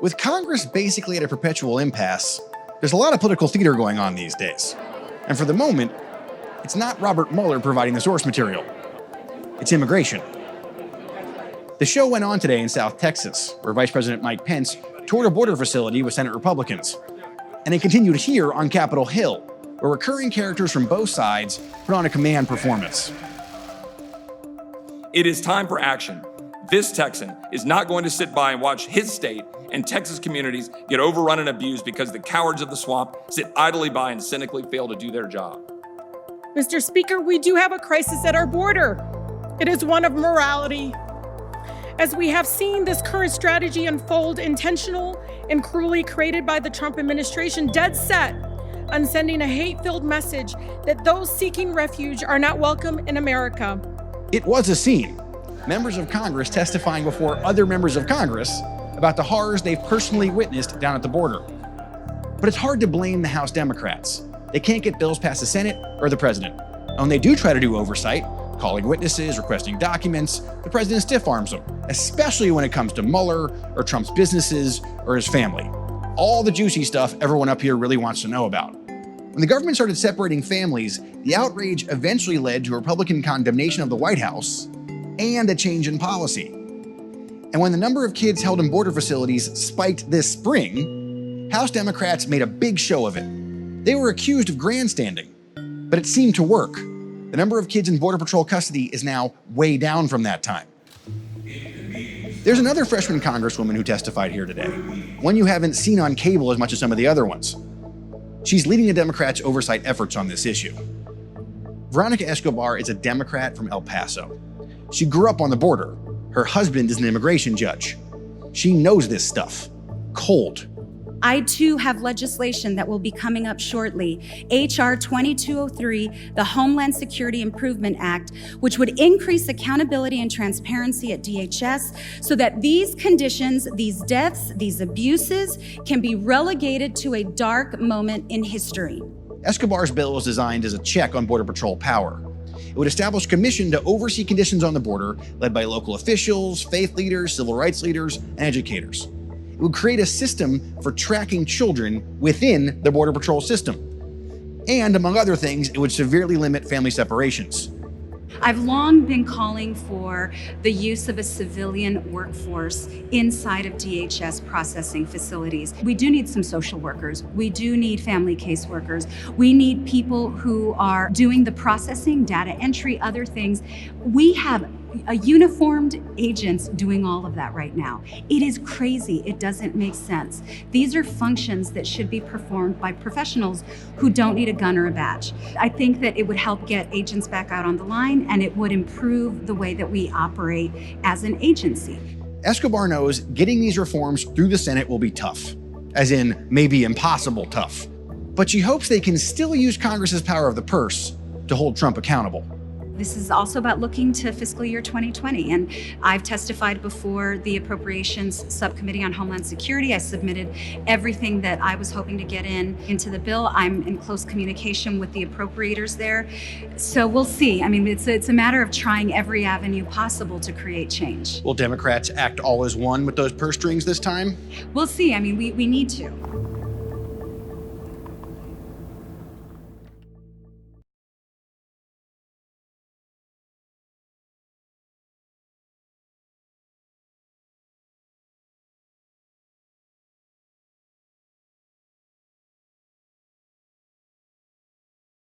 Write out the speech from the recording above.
With Congress basically at a perpetual impasse, there's a lot of political theater going on these days. And for the moment, it's not Robert Mueller providing the source material. It's immigration. The show went on today in South Texas, where Vice President Mike Pence toured a border facility with Senate Republicans. And it continued here on Capitol Hill, where recurring characters from both sides put on a command performance. It is time for action. This Texan is not going to sit by and watch his state and Texas communities get overrun and abused because the cowards of the swamp sit idly by and cynically fail to do their job. Mr. Speaker, we do have a crisis at our border. It is one of morality. As we have seen this current strategy unfold, intentional and cruelly created by the Trump administration, dead set on sending a hate-filled message that those seeking refuge are not welcome in America. It was a scene. Members of Congress testifying before other members of Congress about the horrors they've personally witnessed down at the border. But it's hard to blame the House Democrats. They can't get bills past the Senate or the president. And when they do try to do oversight, calling witnesses, requesting documents, the president stiff arms them, especially when it comes to Mueller or Trump's businesses or his family. All the juicy stuff everyone up here really wants to know about. When the government started separating families, the outrage eventually led to Republican condemnation of the White House and a change in policy. And when the number of kids held in border facilities spiked this spring, House Democrats made a big show of it. They were accused of grandstanding, but it seemed to work. The number of kids in Border Patrol custody is now way down from that time. There's another freshman congresswoman who testified here today, one you haven't seen on cable as much as some of the other ones. She's leading the Democrats' oversight efforts on this issue. Veronica Escobar is a Democrat from El Paso. She grew up on the border. Her husband is an immigration judge. She knows this stuff. Cold. I too have legislation that will be coming up shortly, H.R. 2203, the Homeland Security Improvement Act, which would increase accountability and transparency at DHS so that these conditions, these deaths, these abuses can be relegated to a dark moment in history. Escobar's bill was designed as a check on Border Patrol power. It would establish a commission to oversee conditions on the border led by local officials, faith leaders, civil rights leaders, and educators. It would create a system for tracking children within the Border Patrol system. And among other things, it would severely limit family separations. I've long been calling for the use of a civilian workforce inside of DHS processing facilities. We do need some social workers. We do need family caseworkers. We need people who are doing the processing, data entry, other things. We have uniformed agents doing all of that right now. It is crazy. It doesn't make sense. These are functions that should be performed by professionals who don't need a gun or a badge. I think that it would help get agents back out on the line, and it would improve the way that we operate as an agency. Escobar knows getting these reforms through the Senate will be tough, as in maybe impossible tough. But she hopes they can still use Congress's power of the purse to hold Trump accountable. This is also about looking to fiscal year 2020, and I've testified before the Appropriations Subcommittee on Homeland Security. I submitted everything that I was hoping to get into the bill. I'm in close communication with the appropriators there, so we'll see. I mean, it's a matter of trying every avenue possible to create change. Will Democrats act all as one with those purse strings this time? We'll see. I mean, we need to.